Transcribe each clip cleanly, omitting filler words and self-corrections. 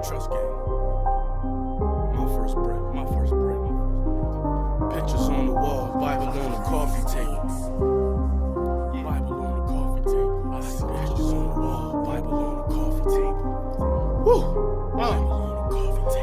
Trust game. My first break. Pictures on the wall, Bible on the coffee table. Bible on the coffee table. I see pictures on the wall, Bible on the coffee table. Woo!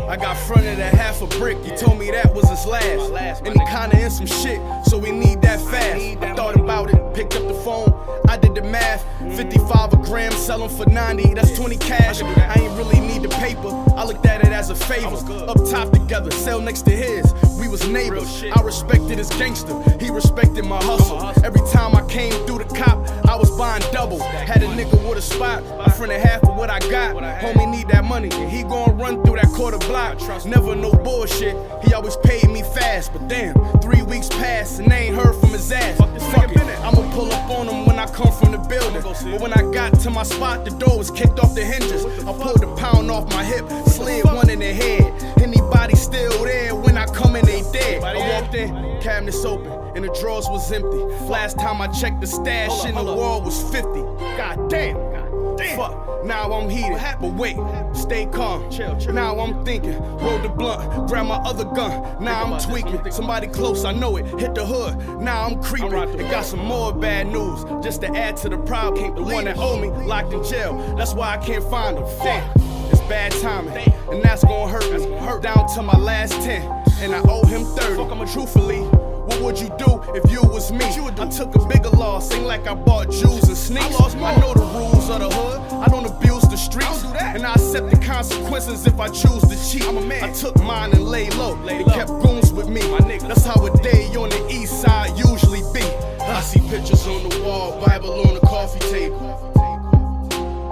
I got fronted at half a brick, he told me that was his last. And he kinda in some shit, so we need that fast. I thought about it, picked up the phone, I did the math. 55 a gram, sell 'em for 90, that's 20 cash. I ain't really need the paper, I looked at it as a favor. Up top together, cell next to his, we was neighbors. I respected his gangster, he respected my hustle. Every time I came through the cop, I was buying double. Had a nigga with a spot, a friend and half of what I got. Homie need that money, and he gon' run through that quarter block. Never no bullshit, he always paid me fast. But damn, 3 weeks passed and they ain't heard from his ass. Fuck it, I'ma pull up on him when I come from the building. But when I got to my spot, the door was kicked off the hinges. I pulled the pound off my hip, slid one in the head. Anybody still there when I come in, they dead. I walked in, cabinets open, and the drawers was empty. Last time I checked, the stash in the wall was 50. God damn. Fuck, now I'm heated, but wait, stay calm. Now I'm thinking, roll the blunt, grab my other gun. Now I'm tweaking, somebody close, I know it, hit the hood. Now I'm creeping, and got some more bad news, just to add to the problem. The one that owe me, locked in jail, that's why I can't find him. Damn, it's bad timing, and that's gonna hurt me. Down to my last 10, and I owe him 30. Truthfully, what would you do if you was me? I took a bigger loss, ain't like I bought jewels and sneaks. I know the rules of the hood, I don't abuse the streets. And I accept the consequences if I choose to cheat. I took mine and lay low, and kept goons with me. That's how a day on the east side usually be. I see pictures on the wall, Bible on the coffee table.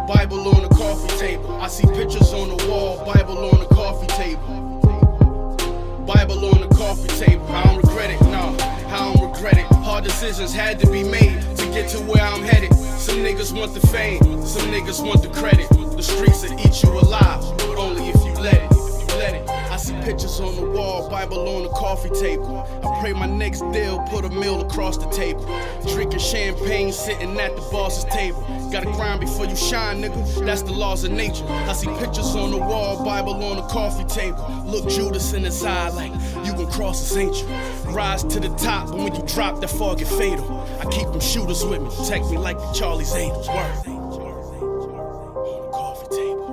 Bible on the coffee table. I see pictures on the wall, Bible on the coffee table. Bible on the coffee table. I don't regret it, no, I don't regret it. Hard decisions had to be made to get to where I'm headed. Some niggas want the fame, some niggas want the credit. The streets will eat you alive, but only if you let it. I see pictures on the wall, Bible on the coffee table. I pray my next deal put a meal across the table. Drinking champagne, sitting at the boss's table. Gotta grind before you shine, nigga, that's the laws of nature. I see pictures on the wall, Bible on the coffee table. Look Judas in his eye like, you gon' cross this, ain't you? Rise to the top, but when you drop, that fall get fatal. I keep them shooters with me, protect me like the Charlie's Angels. Word. On the coffee table.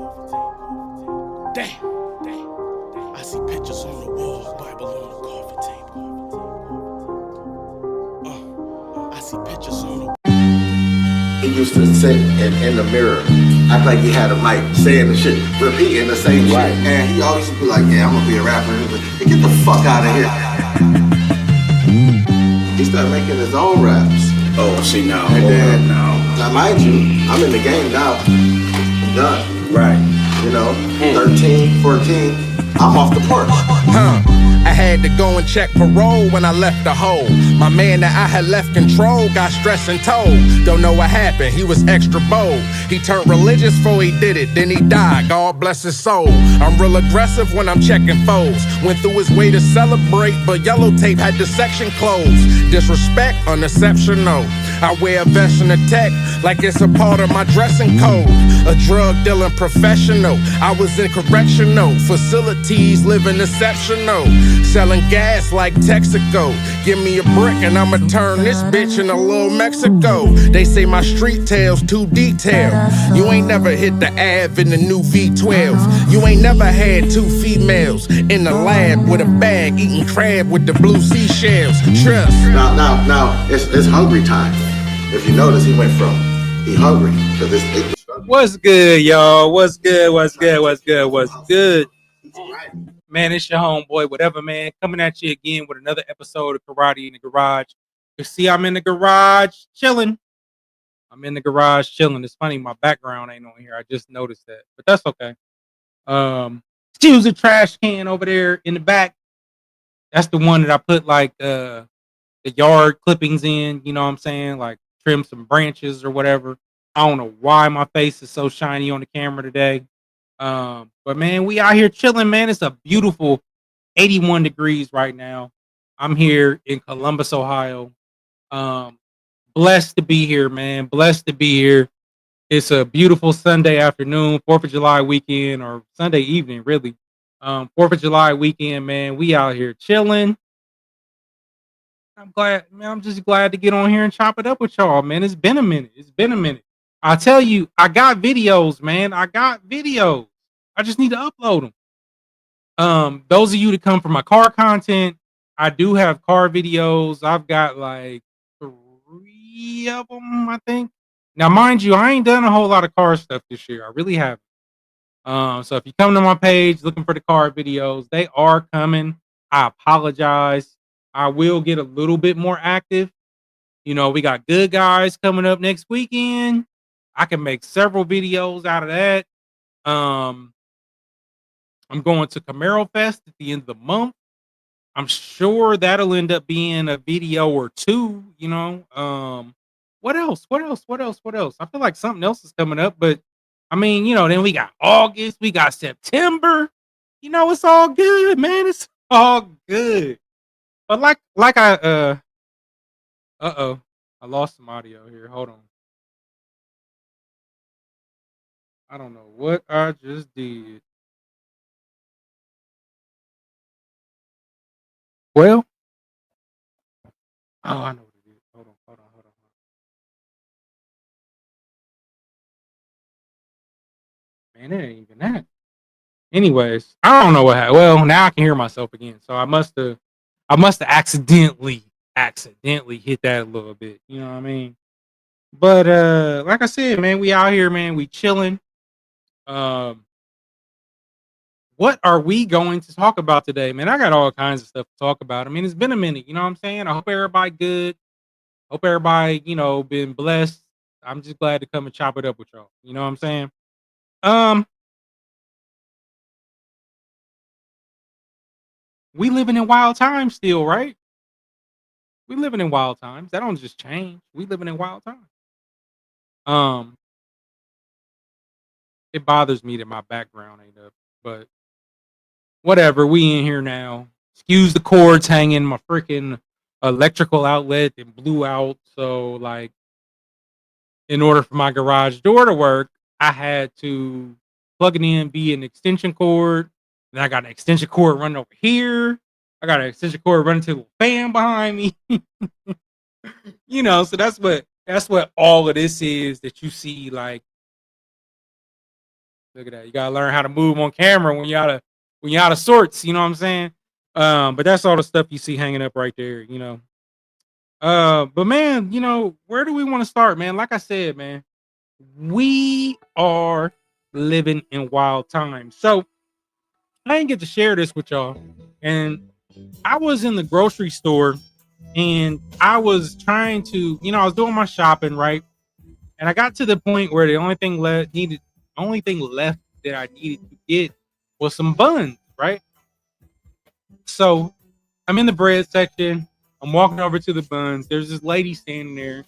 Damn. I see pictures on the wall, Bible on the coffee table. I see pictures on the. He used to sit in the mirror, act like he had a mic, saying the shit, repeating the same shit. And he always would be like, yeah, I'm gonna be a rapper. And he was like, hey, get the fuck out of here. He started making his own raps. Oh, see now, And hold then, up now. now mind you, I'm in the game now. I'm done. Right. You know, 13, 14, I'm off the porch. I had to go and check parole when I left the hole. My man that I had left control got stressed and told. Don't know what happened, he was extra bold. He turned religious before he did it, then he died, God bless his soul. I'm real aggressive when I'm checking foes. Went through his way to celebrate, but yellow tape had the section closed. Disrespect, unexceptional. I wear a vest and a tech like it's a part of my dressing code. A drug dealing professional, I was in correctional facilities, living exceptional. Selling gas like Texaco. Give me a brick and I'ma turn this bitch into little Mexico. They say my street tales too detailed. You ain't never hit the Ave in the new V12. You ain't never had two females in the lab with a bag eating crab with the blue seashells. Trust. Now, it's hungry time. If you notice, he went from he hungry to this. What's good, y'all? What's good? Man, it's your homeboy, whatever, man. Coming at you again with another episode of Karate in the Garage. You see, I'm in the garage chilling. It's funny, my background ain't on here. I just noticed that, but that's okay. Excuse the trash can over there in the back. That's the one that I put like the yard clippings in. You know what I'm saying? Like trim some branches or whatever. I don't know why my face is so shiny on the camera today. But man, we out here chilling, man. It's a beautiful 81 degrees right now. I'm here in Columbus, Ohio. Blessed to be here, man. Blessed to be here. It's a beautiful Sunday afternoon, 4th of July weekend, or Sunday evening, really. 4th of July weekend, man. We out here chilling. I'm glad, man. I'm just glad to get on here and chop it up with y'all, man. It's been a minute. It's been a minute. I tell you, I got videos, man. I got videos. I just need to upload them. Those of you that come for my car content, I do have car videos. I've got like 3 of them, I think. Now, mind you, I ain't done a whole lot of car stuff this year. I really haven't. So if you come to my page looking for the car videos, they are coming. I apologize. I will get a little bit more active. You know, we got Good Guys coming up next weekend. I can make several videos out of that. Um, I'm going to Camaro Fest at the end of the month. I'm sure that'll end up being a video or two, you know. What else? What else? What else? What else? I feel like something else is coming up, but I mean, you know, then we got August, we got September. You know, it's all good, man. It's all good. But like I uh-oh. I lost some audio here. Hold on. I don't know what I just did. Well, oh, I know what it is. Hold on, hold on, hold on. Man, it ain't even that. Anyways, I don't know what happened. Well, now I can hear myself again. So I must have accidentally hit that a little bit. You know what I mean? But like I said, man, we out here, man. We chilling. Um, what are we going to talk about today, man? I got all kinds of stuff to talk about. I mean, it's been a minute. You know what I'm saying? I hope everybody good. Hope everybody, you know, been blessed. I'm just glad to come and chop it up with y'all. You know what I'm saying? Um, we living in wild times still, right? We living in wild times. That don't just change. We living in wild times. Um, it bothers me that my background ain't up, but whatever. We in here now. Excuse the cords hanging. My freaking electrical outlet and blew out. So like, in order for my garage door to work, I had to plug it in via an extension cord. Then I got an extension cord running over here. I got an extension cord running to the fan behind me. You know, so that's what all of this is that you see. Like, look at that. You gotta learn how to move on camera when you're out of sorts. You know what I'm saying? But that's all the stuff you see hanging up right there. You know. But man, you know, where do we want to start, man? Like I said, man, we are living in wild times. So I didn't get to share this with y'all. And I was in the grocery store and I was trying to, I was doing my shopping, right? And I got to the point where the only thing left that I needed to get was some buns, right? So I'm in the bread section. I'm walking over to the buns. There's this lady standing there,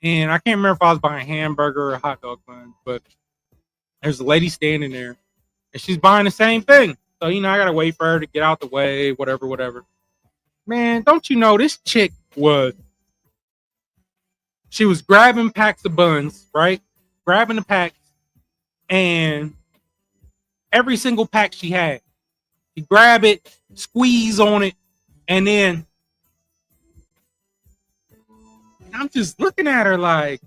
and I can't remember if I was buying a hamburger or hot dog buns, but there's a lady standing there, and she's buying the same thing. So I gotta wait for her to get out the way, whatever, whatever. Man, don't you know this chick she was grabbing packs of buns, right? Grabbing the packs, and every single pack she had, she grab it, squeeze on it, and then I'm just looking at her like,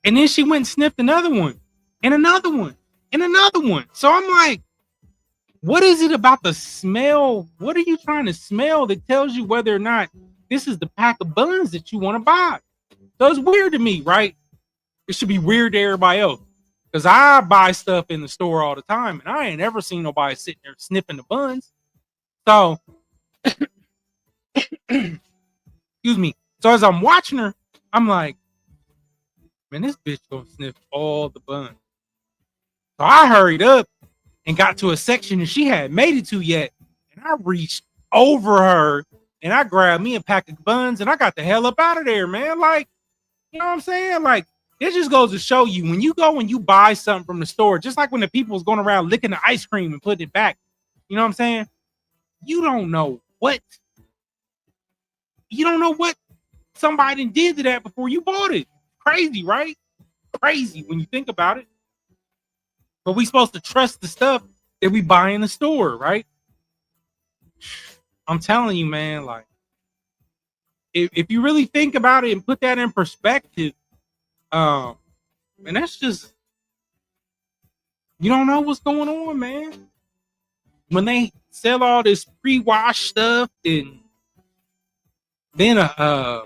and then she went and sniffed another one, and another one, and another one. So I'm like, what is it about the smell? What are you trying to smell that tells you whether or not this is the pack of buns that you want to buy? So it's weird to me, right? It should be weird to everybody else. Because I buy stuff in the store all the time, and I ain't ever seen nobody sitting there sniffing the buns. So, excuse me. So as I'm watching her, I'm like, man, this bitch gonna sniff all the buns. So I hurried up and got to a section that she hadn't made it to yet. And I reached over her and I grabbed me a pack of buns and I got the hell up out of there, man. Like, you know what I'm saying? Like, it just goes to show you when you go and you buy something from the store, just like when the people's going around licking the ice cream and putting it back. You know what I'm saying? You don't know what somebody did to that before you bought it. Crazy, right? Crazy when you think about it. But we supposed to trust the stuff that we buy in the store, right? I'm telling you, man, like if you really think about it and put that in perspective, um, and that's just you don't know what's going on, man. When they sell all this pre-washed stuff and then I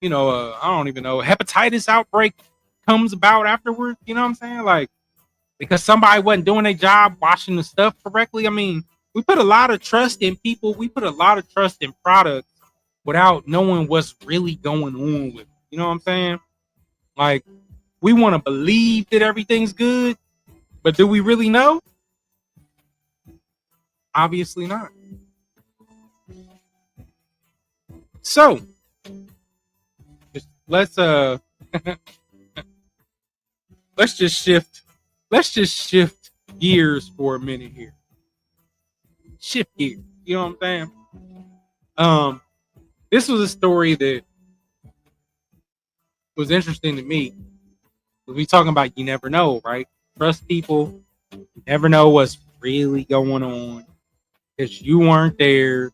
don't even know, hepatitis outbreak comes about afterwards, you know what I'm saying? Like because somebody wasn't doing their job washing the stuff correctly. I mean, we put a lot of trust in people, we put a lot of trust in products without knowing what's really going on with it. You know what I'm saying? Like we want to believe that everything's good, but do we really know? Obviously not. So let's let's just shift gears for a minute here. Shift gears. You know what I'm saying? This was a story that was interesting to me. We talking about you never know, right? Trust people. You never know what's really going on because you weren't there.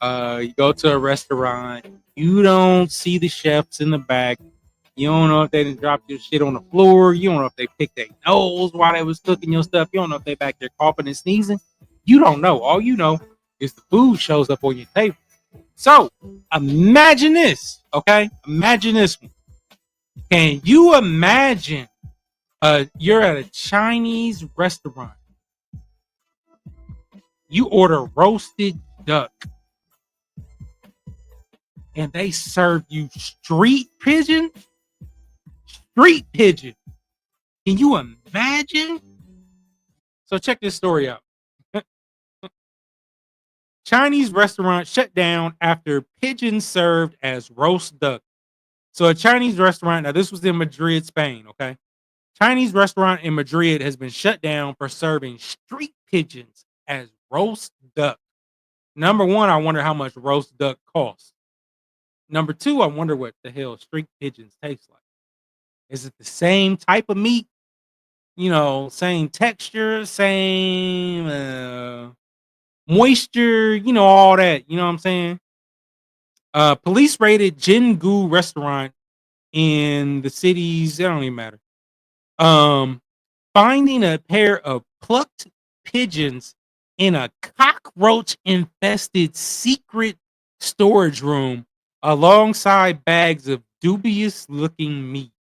You go to a restaurant, you don't see the chefs in the back. You don't know if they didn't drop your shit on the floor. You don't know if they picked their nose while they was cooking your stuff. You don't know if they back there coughing and sneezing. You don't know. All you know is the food shows up on your table. So imagine this, okay? Imagine this one. Can you imagine you're at a Chinese restaurant. You order roasted duck. And they serve you street pigeon? Street pigeon. Can you imagine? So check this story out. Chinese restaurant shut down after pigeons served as roast duck. So a Chinese restaurant, now this was in Madrid, Spain, okay? Chinese restaurant in Madrid has been shut down for serving street pigeons as roast duck. Number one, I wonder how much roast duck costs. Number two, I wonder what the hell street pigeons taste like. Is it the same type of meat? You know, same texture, same moisture, you know, all that. You know what I'm saying? Police raided Jingu restaurant in the cities. It don't even matter. Finding a pair of plucked pigeons in a cockroach infested secret storage room alongside bags of dubious looking meat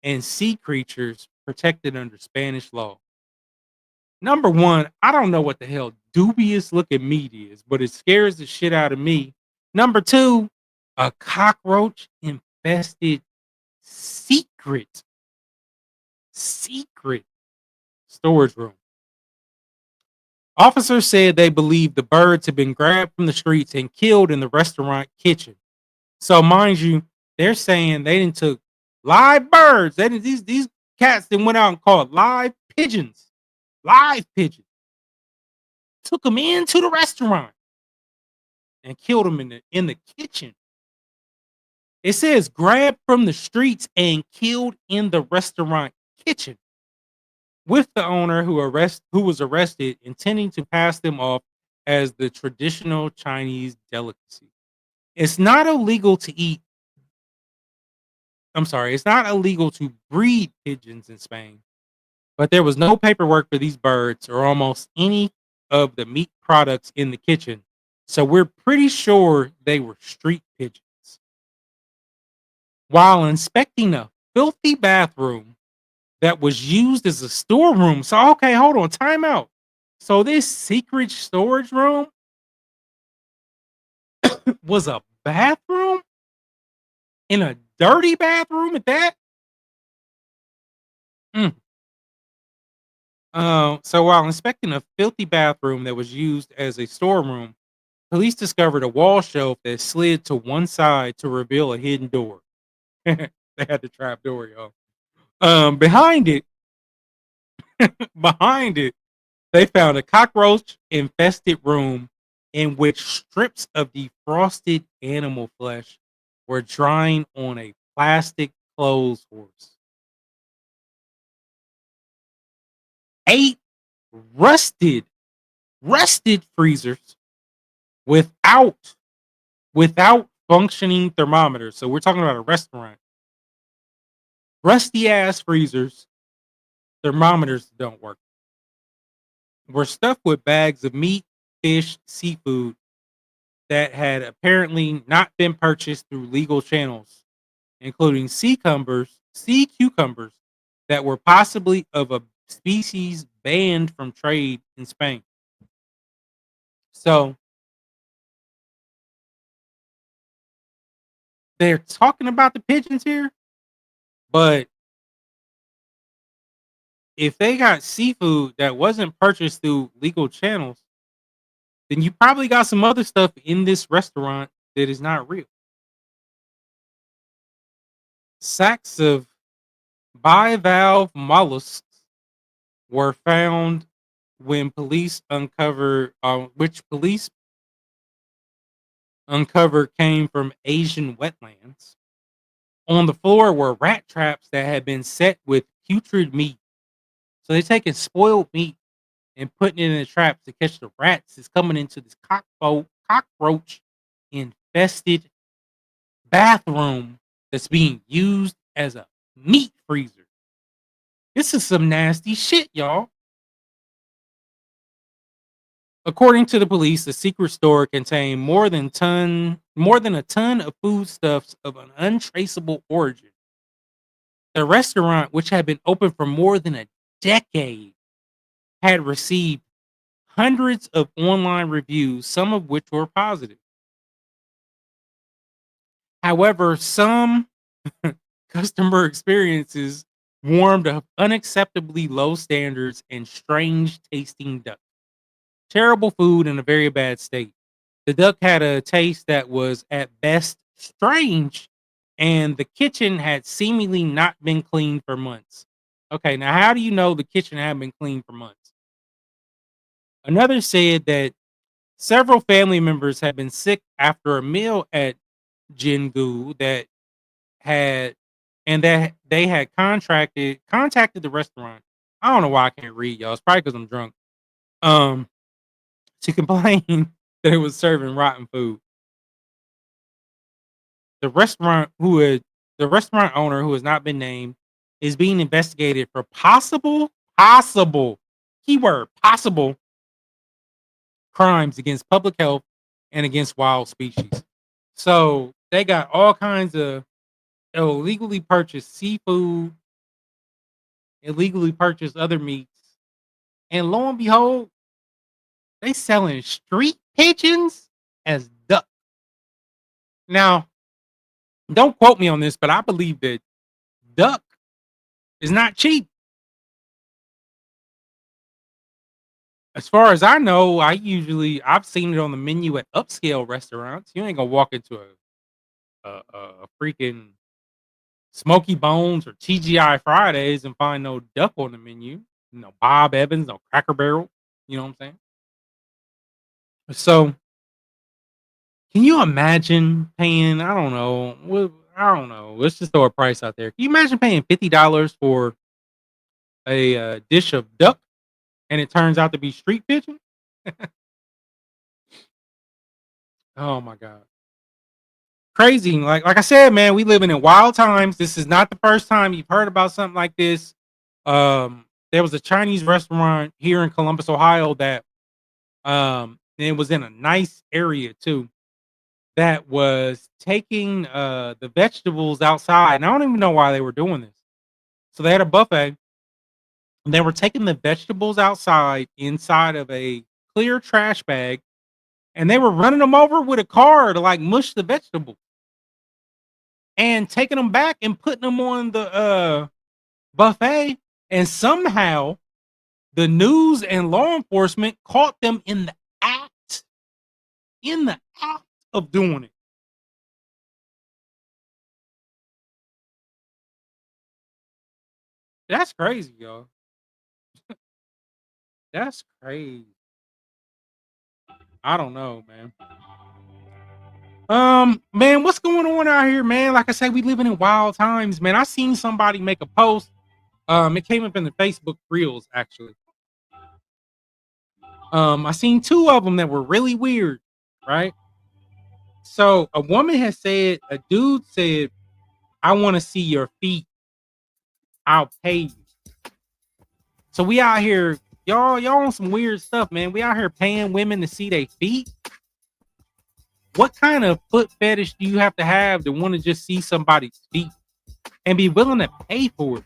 and sea creatures protected under Spanish law. Number one, I don't know what the hell dubious looking meat is, but it scares the shit out of me. Number two, a cockroach infested secret storage room. Officers said they believe the birds had been grabbed from the streets and killed in the restaurant kitchen. So, mind you, they're saying they didn't took live birds. They didn't, these cats that went out and caught live pigeons. Live pigeons. Took them into the restaurant and killed them in the kitchen. It says grabbed from the streets and killed in the restaurant kitchen, with the owner who was arrested intending to pass them off as the traditional Chinese delicacy. It's not illegal to eat. I'm sorry, it's not illegal to breed pigeons in Spain, but there was no paperwork for these birds or almost any of the meat products in the kitchen. So we're pretty sure they were street pigeons. While inspecting a filthy bathroom that was used as a storeroom. So, okay, hold on, time out. So this secret storage room was a bathroom? In a dirty bathroom at that? Mm. So while inspecting a filthy bathroom that was used as a storeroom, police discovered a wall shelf that slid to one side to reveal a hidden door. They had the trap door, y'all. Behind it, behind it, they found a cockroach infested room in which strips of defrosted animal flesh were drying on a plastic clothes horse. 8 rusted, rusted freezers without functioning thermometers. So we're talking about a restaurant. Rusty ass freezers, thermometers don't work. We're stuffed with bags of meat, fish, seafood that had apparently not been purchased through legal channels, including sea cucumbers that were possibly of a species banned from trade in Spain. So they're talking about the pigeons here, but if they got seafood that wasn't purchased through legal channels, then you probably got some other stuff in this restaurant that is not real. Sacks of bivalve mollusks were found when police uncovered, which police uncovered came from Asian wetlands. On the floor were rat traps that had been set with putrid meat. So they're taking spoiled meat and putting it in the traps to catch the rats that's coming into this cockroach infested bathroom that's being used as a meat freezer. This is some nasty shit, y'all. According to the police, the secret store contained more than a ton of foodstuffs of an untraceable origin. The restaurant, which had been open for more than a decade, had received hundreds of online reviews, some of which were positive. However, some customer experiences warmed of unacceptably low standards and strange tasting duck. Terrible food in a very bad state. The duck had a taste that was at best strange, and the kitchen had seemingly not been cleaned for months. Okay, now how do you know the kitchen hadn't been cleaned for months? Another said that several family members had been sick after a meal at Jingu had that they had contacted the restaurant. I don't know why I can't read, y'all. It's probably because I'm drunk. Um, to complain that it was serving rotten food. The the restaurant owner who has not been named is being investigated for possible keyword possible crimes against public health and against wild species. So they got all kinds of illegally purchased seafood, illegally purchased other meats, and lo and behold, they selling street pigeons as duck. Now, don't quote me on this, but I believe that duck is not cheap. As far as I know, I've seen it on the menu at upscale restaurants. You ain't gonna walk into a freaking Smoky Bones or TGI Fridays and find no duck on the menu. No Bob Evans, no Cracker Barrel. You know what I'm saying? So, can you imagine paying? I don't know. I don't know. Let's just throw a price out there. Can you imagine paying $50 for a dish of duck and it turns out to be street pigeon? Oh my god. Crazy. Like I said, man, we living in wild times. This is not the first time you've heard about something like this. There was a Chinese restaurant here in Columbus, Ohio that and it was in a nice area too, that was taking the vegetables outside. And I don't even know why they were doing this. So they had a buffet and they were taking the vegetables outside inside of a clear trash bag and they were running them over with a car to like mush the vegetables and taking them back and putting them on the buffet. And somehow the news and law enforcement caught them act, in the act of doing it. That's crazy, y'all. That's crazy. I don't know, man. Man, what's going on out here, man? Like I say, we living in wild times, man. I seen somebody make a post. It came up in the Facebook Reels, actually. I seen two of them that were really weird, right? So a woman has said, a dude said, I want to see your feet. I'll pay you. So we out here, y'all on some weird stuff, man. We out here paying women to see their feet. What kind of foot fetish do you have to want to just see somebody's feet and be willing to pay for it?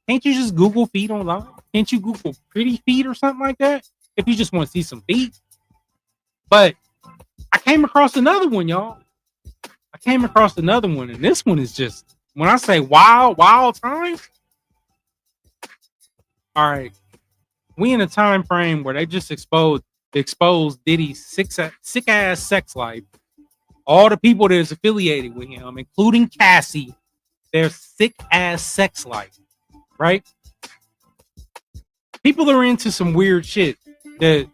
Can't you just Google feet online? Can't you Google pretty feet or something like that if you just want to see some feet? But I came across another one, y'all. I came across another one, and this one is just, when I say wild times. All right, we in a time frame where they just exposed Diddy's sick ass sex life. All the people that is affiliated with him, including Cassie, their sick ass sex life, right? People are into some weird shit that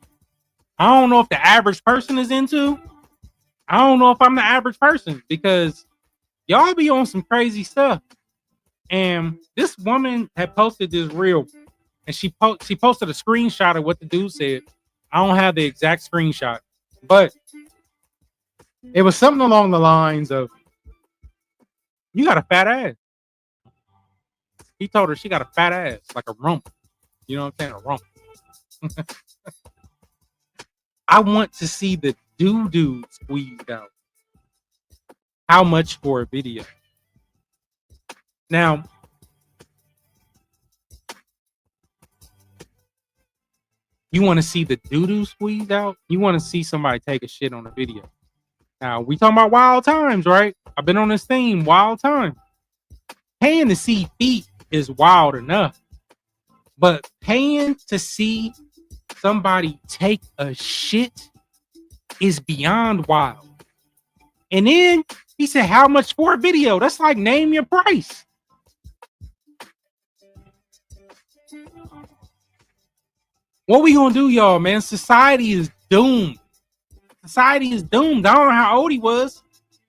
I don't know if the average person is into. I don't know if I'm the average person because y'all be on some crazy stuff. And this woman had posted this reel, and she posted a screenshot of what the dude said. I don't have the exact screenshot, but it was something along the lines of, "You got a fat ass." He told her she got a fat ass, like a rump. You know what I'm saying? A rump. I want to see the doo-doo squeezed out. How much for a video? Now, you want to see the doo-doo squeezed out? You want to see somebody take a shit on a video? Now, we talking about wild times, right? I've been on this theme, wild time. Paying to see feet is wild enough. But paying to see somebody take a shit is beyond wild. And then he said, how much for a video? That's like, name your price. What we gonna do, y'all, man? Society is doomed. Society is doomed. I don't know how old he was.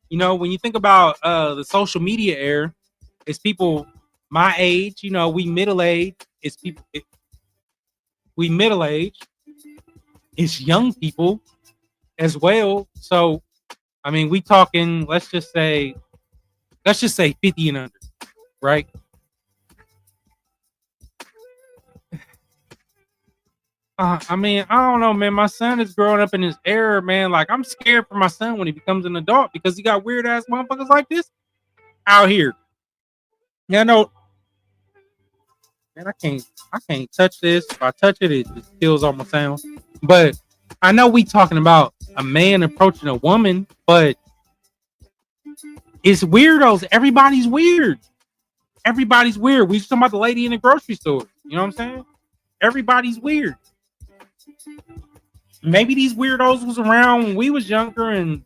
You know, when you think about the social media era, it's people my age, you know, we middle-aged. It's people, we middle-aged. It's young people as well. So, I mean, we talking, let's just say 50 and under, right? I mean, I don't know, man. My son is growing up in this era, man. Like, I'm scared for my son when he becomes an adult because he got weird ass motherfuckers like this out here. Yeah, no, man, I can't touch this. If I touch it, it just kills all my sound. But I know we talking about a man approaching a woman, but it's weirdos. Everybody's weird. Everybody's weird. We talking about the lady in the grocery store. You know what I'm saying? Everybody's weird. Maybe these weirdos was around when we was younger and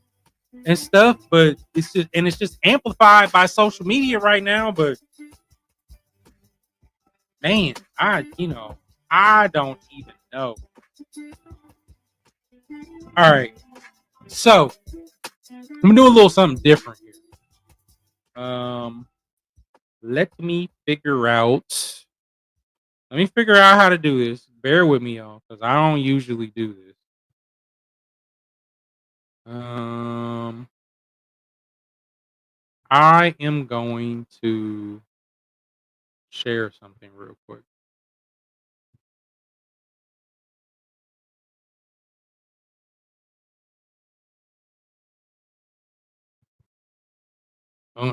stuff, but it's just amplified by social media right now. But man, I don't even know. All right, so I'm gonna do a little something different here. Let me figure out how to do this. Bear with me, y'all, because I don't usually do this. I am going to share something real quick.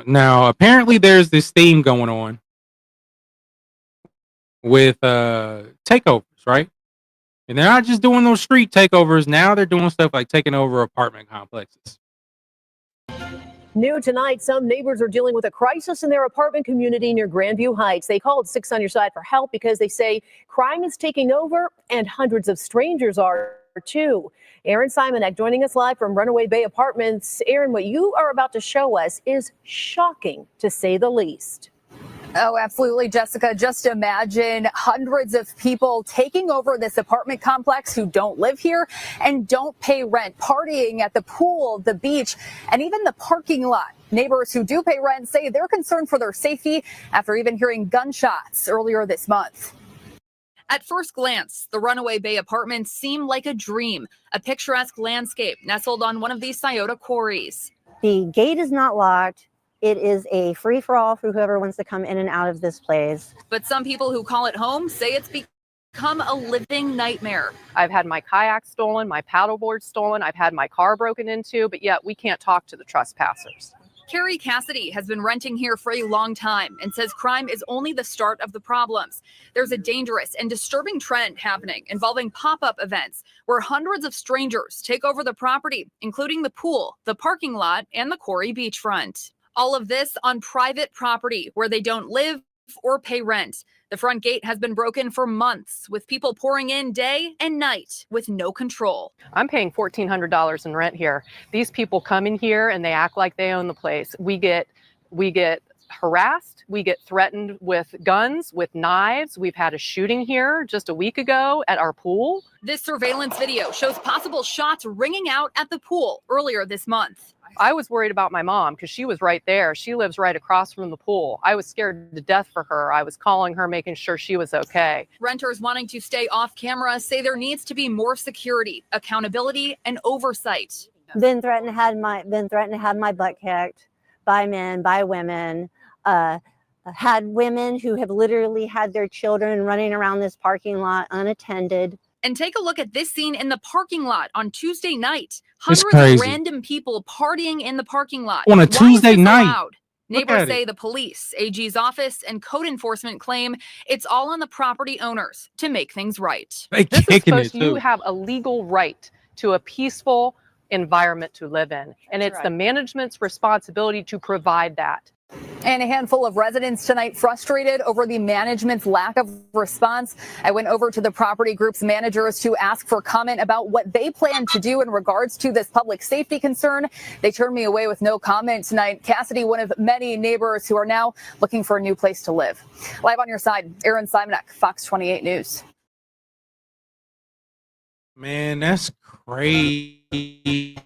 Now, apparently, there's this theme going on with takeovers, right? And they're not just doing those street takeovers. Now they're doing stuff like taking over apartment complexes. New tonight, some neighbors are dealing with a crisis in their apartment community near Grandview Heights. They called 6 on Your Side for help because they say crime is taking over and hundreds of strangers are too. Aaron Simonek joining us live from Runaway Bay Apartments. Aaron, what you are about to show us is shocking, to say the least. Oh, absolutely, Jessica. Just imagine hundreds of people taking over this apartment complex who don't live here and don't pay rent, partying at the pool, the beach, and even the parking lot. Neighbors who do pay rent say they're concerned for their safety after even hearing gunshots earlier this month. At first glance, the Runaway Bay apartments seem like a dream, a picturesque landscape nestled on one of these Scioto quarries. The gate is not locked. It is a free-for-all for whoever wants to come in and out of this place. But some people who call it home say it's become a living nightmare. I've had my kayak stolen, my paddleboard stolen, I've had my car broken into, but yet we can't talk to the trespassers. Carrie Cassidy has been renting here for a long time and says crime is only the start of the problems. There's a dangerous and disturbing trend happening involving pop-up events where hundreds of strangers take over the property, including the pool, the parking lot, and the quarry beachfront. All of this on private property where they don't live or pay rent. The front gate has been broken for months, with people pouring in day and night with no control. I'm paying $1,400 in rent here. These people come in here and they act like they own the place. We get harassed, we get threatened with guns, with knives. We've had a shooting here just a week ago at our pool. This surveillance video shows possible shots ringing out at the pool earlier this month. I was worried about my mom because she was right there. She lives right across from the pool. I was scared to death for her. I was calling her, making sure she was okay. Renters wanting to stay off camera say there needs to be more security, accountability, and oversight. Been threatened to have my butt kicked by men, by women. Had women who have literally had their children running around this parking lot unattended. And take a look at this scene in the parking lot on Tuesday night. It's Hundreds crazy. of random people partying in the parking lot. On a Why is Tuesday this night. allowed? Look Neighbors at say it. the police, AG's office, and code enforcement claim it's all on the property owners to make things right. They This is kicking it supposed you too. have a legal right to a peaceful environment to live in. And it's the management's responsibility to provide that. And a handful of residents tonight frustrated over the management's lack of response. I went over to the property group's managers to ask for comment about what they plan to do in regards to this public safety concern. They turned me away with no comment tonight. Cassidy, one of many neighbors who are now looking for a new place to live. Live on your side, Aaron Simonek, Fox 28 News. Man, that's crazy.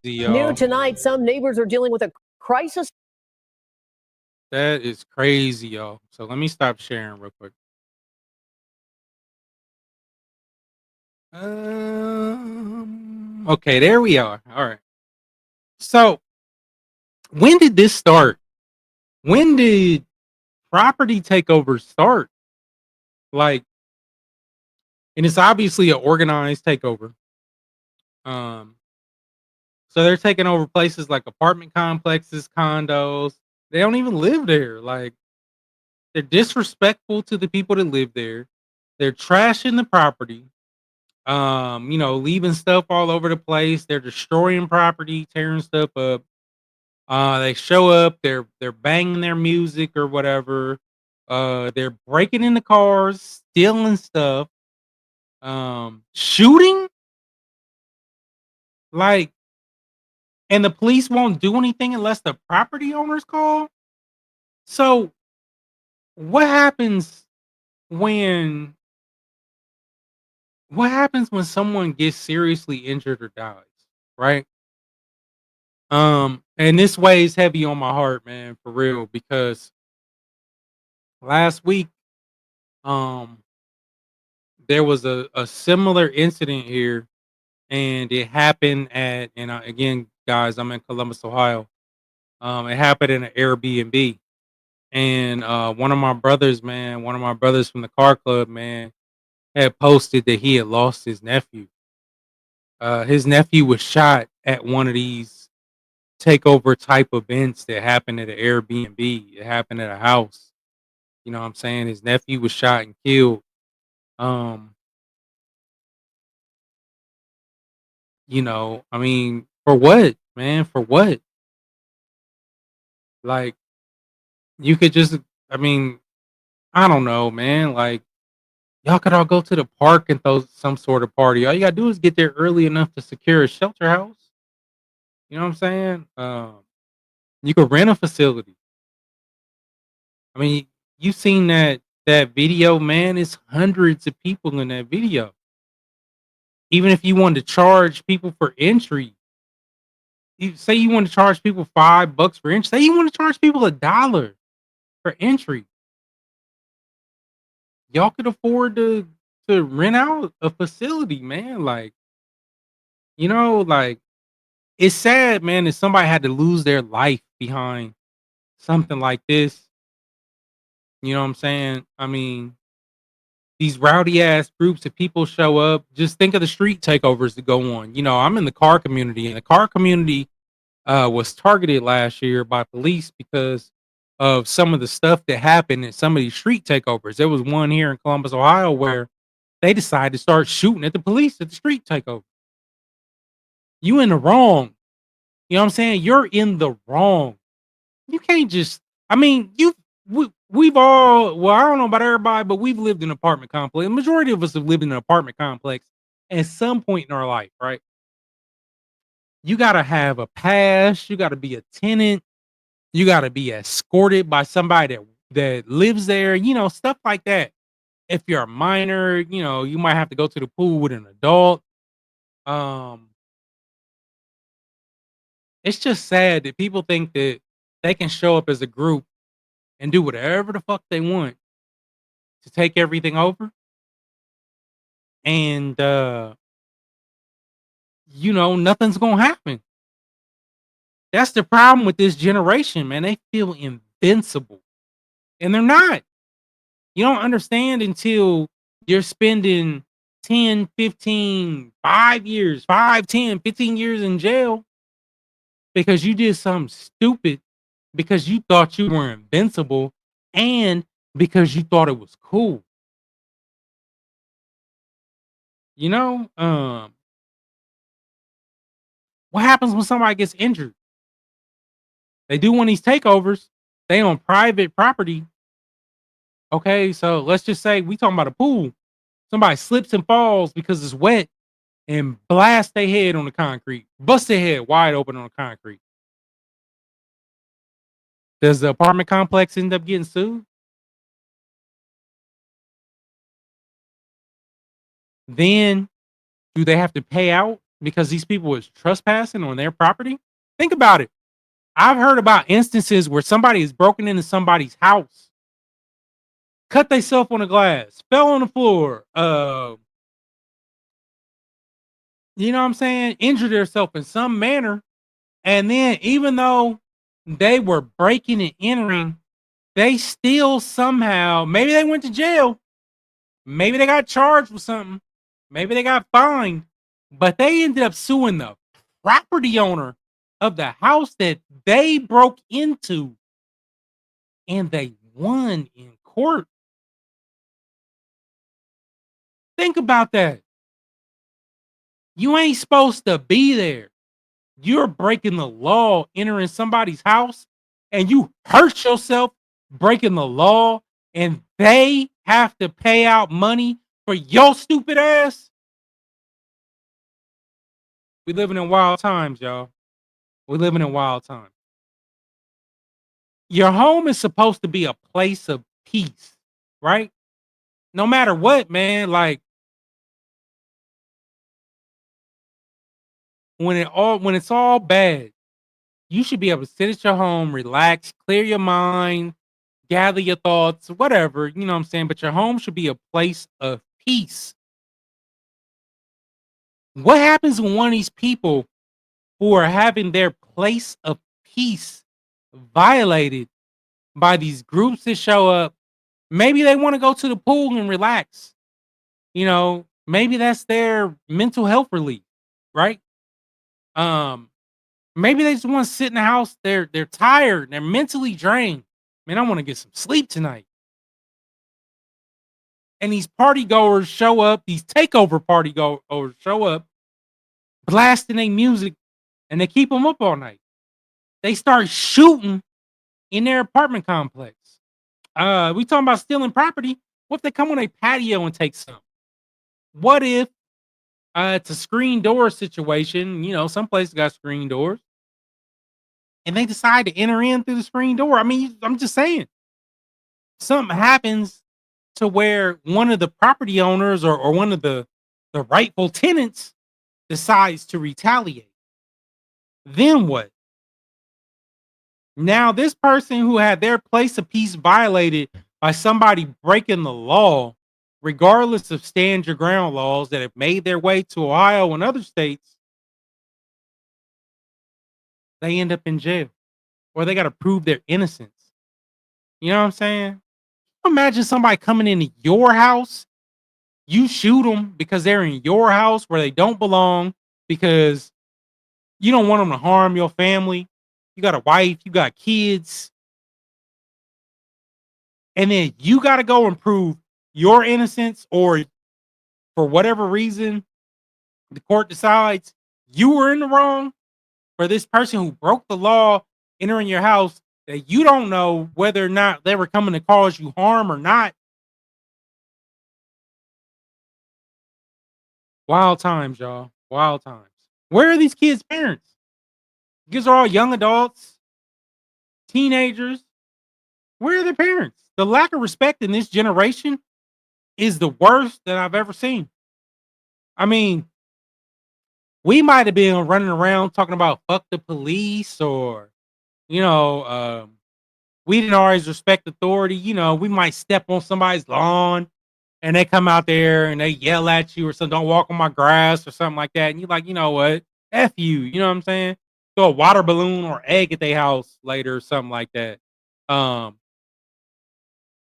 Yo. New tonight, some neighbors are dealing with a crisis. That is crazy, yo. So let me stop sharing real quick. Okay, there we are. All right. So when did this start? When did property takeovers start? Like, and it's obviously an organized takeover. So they're taking over places like apartment complexes, condos. They don't even live there. Like, they're disrespectful to the people that live there. They're trashing the property. Leaving stuff all over the place. They're destroying property, tearing stuff up. They show up, they're banging their music or whatever. They're breaking into cars, stealing stuff, shooting. Like, and the police won't do anything unless the property owners call. So what happens when someone gets seriously injured or dies, right? And this weighs heavy on my heart, man, for real, because last week there was a similar incident here, and it happened again, guys, I'm in Columbus, Ohio. It happened in an Airbnb. And one of my brothers from the car club, man, had posted that he had lost his nephew. His nephew was shot at one of these takeover type events that happened at an Airbnb. It happened at a house. You know what I'm saying? His nephew was shot and killed. I mean, for what, man? For what? Like, you could just, I mean, I don't know, man. Like, y'all could all go to the park and throw some sort of party. All you gotta do is get there early enough to secure a shelter house. You know what I'm saying? You could rent a facility. I mean, you seen that video, man. It's hundreds of people in that video. Even if you wanted to charge people for entry, you say you want to charge people $5 for entry. Say you want to charge people $1 for entry. Y'all could afford to rent out a facility, man. Like, like it's sad, man, that somebody had to lose their life behind something like this. You know what I'm saying? I mean, these rowdy ass groups of people show up. Just think of the street takeovers that go on. I'm in the car community, and the car community was targeted last year by police because of some of the stuff that happened in some of these street takeovers. There was one here in Columbus, Ohio, where they decided to start shooting at the police at the street takeover. You in the wrong. You know what I'm saying? You're in the wrong. You can't just. I mean, we've all. Well, I don't know about everybody, but we've lived in an apartment complex. The majority of us have lived in an apartment complex at some point in our life, right? You gotta have a pass. You gotta be a tenant. You gotta be escorted by somebody that lives there. Stuff like that. If you're a minor, you might have to go to the pool with an adult. Um, it's just sad that people think that they can show up as a group and do whatever the fuck they want to take everything over. And nothing's gonna happen. That's the problem with this generation, man. They feel invincible. And they're not. You don't understand until you're spending 10, 15, 5 years, 5, 10, 15 years in jail because you did something stupid, because you thought you were invincible, and because you thought it was cool. You know, um, what happens when somebody gets injured? They do one of these takeovers. They on private property. Okay, so let's just say we talking about a pool. Somebody slips and falls because it's wet and blast their head on the concrete, bust their head wide open on the concrete. Does the apartment complex end up getting sued? Then do they have to pay out because these people was trespassing on their property? Think about it. I've heard about instances where somebody has broken into somebody's house, cut themselves on the glass, fell on the floor, you know what I'm saying, injured themselves in some manner. And then even though they were breaking and entering, they still somehow, maybe they went to jail, maybe they got charged with something, maybe they got fined, but they ended up suing the property owner of the house that they broke into, and they won in court. Think about that. You ain't supposed to be there. You're breaking the law, entering somebody's house, and you hurt yourself breaking the law, and they have to pay out money for your stupid ass. We living in wild times, y'all. We're living in wild times. Your home is supposed to be a place of peace, right? No matter what, man. Like when it's all bad, you should be able to sit at your home, relax, clear your mind, gather your thoughts, whatever, you know what I'm saying? But your home should be a place of peace. What happens when one of these people who are having their place of peace violated by these groups that show up? Maybe they want to go to the pool and relax. Maybe that's their mental health relief, right? Um, Maybe they just want to sit in the house. They're tired, they're mentally drained. Man, I want to get some sleep tonight. And these party goers show up, these takeover party goers show up, blasting their music, and they keep them up all night. They start shooting in their apartment complex. We talking about stealing property. What if they come on a patio and take some? What if it's a screen door situation? Some places got screen doors, and they decide to enter in through the screen door. I mean, I'm just saying. something happens to where one of the property owners or one of the rightful tenants decides to retaliate. Then what? Now, this person who had their place of peace violated by somebody breaking the law, regardless of stand your ground laws that have made their way to Ohio and other states, they end up in jail or they got to prove their innocence. You know what I'm saying? Imagine somebody coming into your house, you shoot them because they're in your house where they don't belong because you don't want them to harm your family. You got a wife, you got kids, and then you got to go and prove your innocence, or for whatever reason, the court decides you were in the wrong for this person who broke the law entering your house that you don't know whether or not they were coming to cause you harm or not. Wild times, y'all. Wild times. Where are these kids' parents? These are all young adults, teenagers. Where are their parents? The lack of respect in this generation is the worst that I've ever seen. I mean, we might have been running around talking about fuck the police, or, you know, we didn't always respect authority. You know, we might step on somebody's lawn and they come out there and they yell at you or something, don't walk on my grass or something like that. And you're like, you know what? F you. You know what I'm saying? Throw a water balloon or egg at their house later or something like that. Um,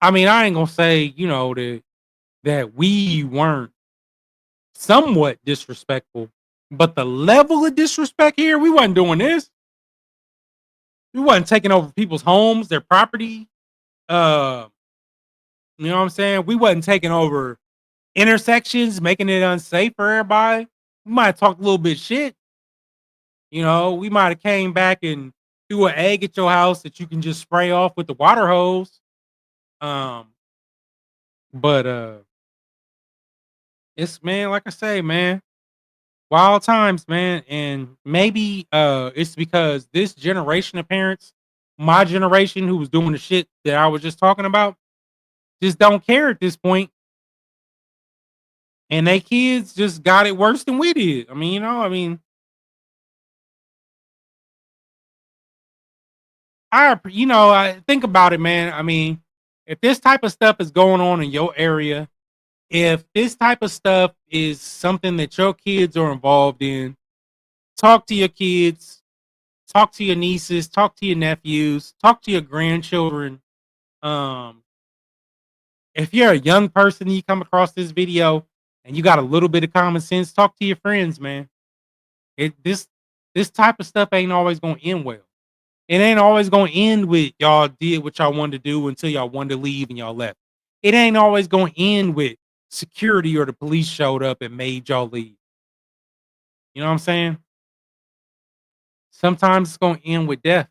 I mean, I ain't gonna say, you know, that we weren't somewhat disrespectful, but the level of disrespect here, we wasn't doing this. We wasn't taking over people's homes, their property. Uh, you know what I'm saying? We wasn't taking over intersections, making it unsafe for everybody. We might have talked a little bit shit. You know, we might have came back and threw an egg at your house that you can just spray off with the water hose. Um, but it's, man, like I say, man, wild times, man. And maybe it's because this generation of parents, my generation who was doing the shit that I was just talking about, just don't care at this point. And they kids just got it worse than we did. I mean, you know, I mean, I think about it, man. I mean, if this type of stuff is going on in your area, if this type of stuff is something that your kids are involved in, talk to your kids, talk to your nieces, talk to your nephews, talk to your grandchildren. Um, if you're a young person and you come across this video and you got a little bit of common sense, talk to your friends, man. It this type of stuff ain't always gonna end well. It ain't always gonna end with y'all did what y'all wanted to do until y'all wanted to leave and y'all left. It ain't always gonna end with security or the police showed up and made y'all leave. You know what I'm saying? Sometimes it's gonna end with death.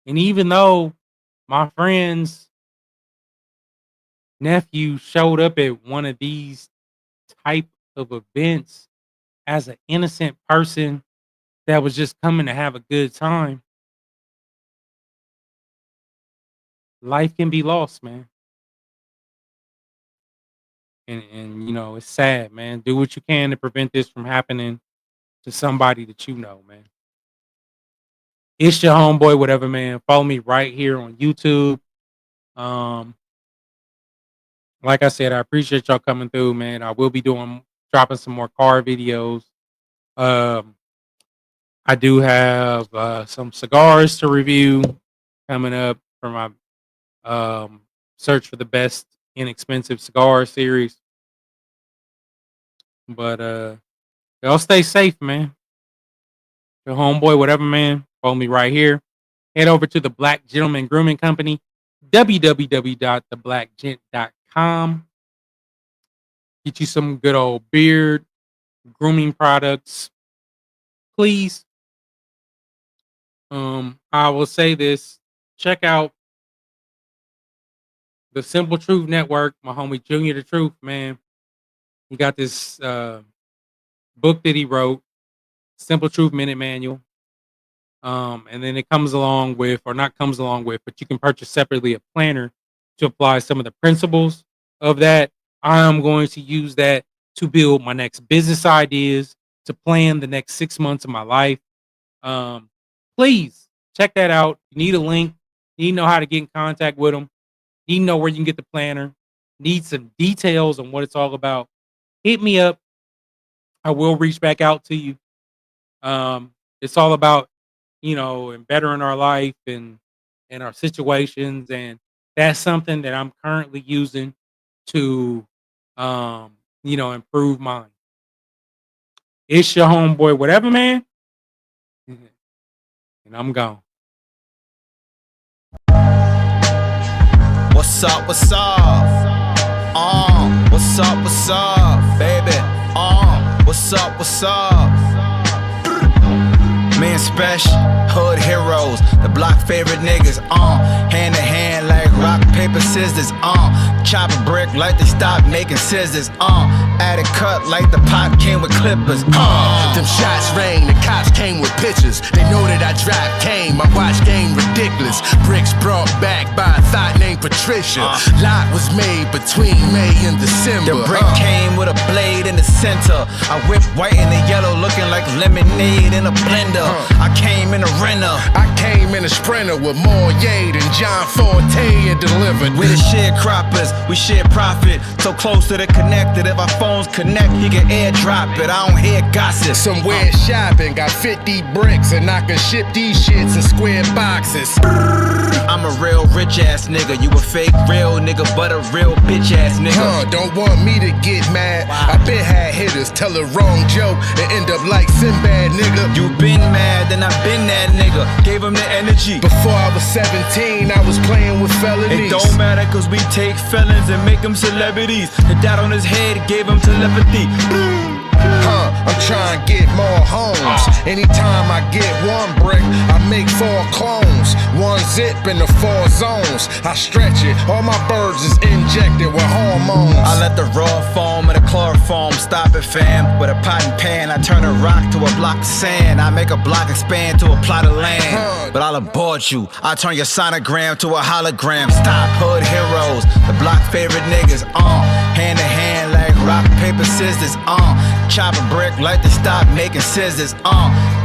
And even though my friend's nephew showed up at one of these type of events as an innocent person that was just coming to have a good time, life can be lost, man. And you know, it's sad, man. Do what you can to prevent this from happening to somebody that you know, man. It's your homeboy, whatever, man. Follow me right here on YouTube. Um, like I said, I appreciate y'all coming through, man. I will be dropping some more car videos. Um, I do have some cigars to review coming up for my search for the best inexpensive cigar series. But y'all stay safe, man. Your homeboy, whatever, man. Follow me right here. Head over to the Black Gentleman Grooming Company, www.theblackgent.com. Get you some good old beard grooming products, please. I will say this: check out the Simple Truth Network. My homie Junior the Truth, man. He got this book that he wrote, Simple Truth Minute Manual. And then it comes along with, or not comes along with, but you can purchase separately a planner to apply some of the principles of that. I'm going to use that to build my next business ideas, to plan the next 6 months of my life. Please check that out. You need a link. You need to know how to get in contact with them. You need to know where you can get the planner. Need some details on what it's all about. Hit me up. I will reach back out to you. It's all about, and bettering our life and our situations. And that's something that I'm currently using to, improve mine. It's your homeboy, whatever, man. And I'm gone. What's up, what's up? What's up, baby? What's up? Man special, hood heroes, the block favorite niggas, hand to hand like rock, paper, scissors, chop a brick like they stopped making scissors, add a cut like the pot came with clippers, Them shots rain, the cops came with pictures. They know that I drive cane, my watch game ridiculous. Bricks brought back by a thought named Patricia. Lot was made between May and December. the brick came with a blade in the center, I whipped white and the yellow looking like lemonade in a blender. I came in a Renner. I came in a Sprinter with more yay than John Forte had delivered. We the sharecroppers, we share profit. So close to the connected, if our phones connect, he can airdrop it. I don't hear gossip. Somewhere shopping, got 50 bricks, and I can ship these shits in square boxes. I'm a real rich ass nigga. You a fake real nigga, but a real bitch ass nigga. Don't want me to get mad. I been had hitters tell a wrong joke and end up like Sinbad, nigga. You been mad, then I been that nigga. Gave him the energy. Before I was 17, I was playing with felonies. It don't matter cause we take felons and make them celebrities. The dot on his head gave him telepathy. I'm trying to get more homes. Anytime I get one brick, I make 4 clones. 1 zip in the 4 zones. I stretch it, all my birds is injected with hormones. I let the raw foam and the chloroform stop it, fam. With a pot and pan, I turn a rock to a block of sand. I make a block expand to a plot of land. But I'll abort you. I turn your sonogram to a hologram. Stop, hood heroes, the block favorite niggas, hand to hand like rock, paper, scissors, chop a brick like they stopped making scissors,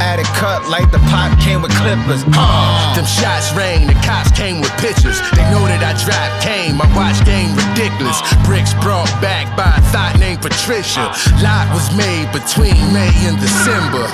add a cut like the pot came with clippers, Them shots rain, the cops came with pictures. They know that I drive cane, my watch game ridiculous. Bricks brought back by a thought named Patricia. Lot was made between May and December,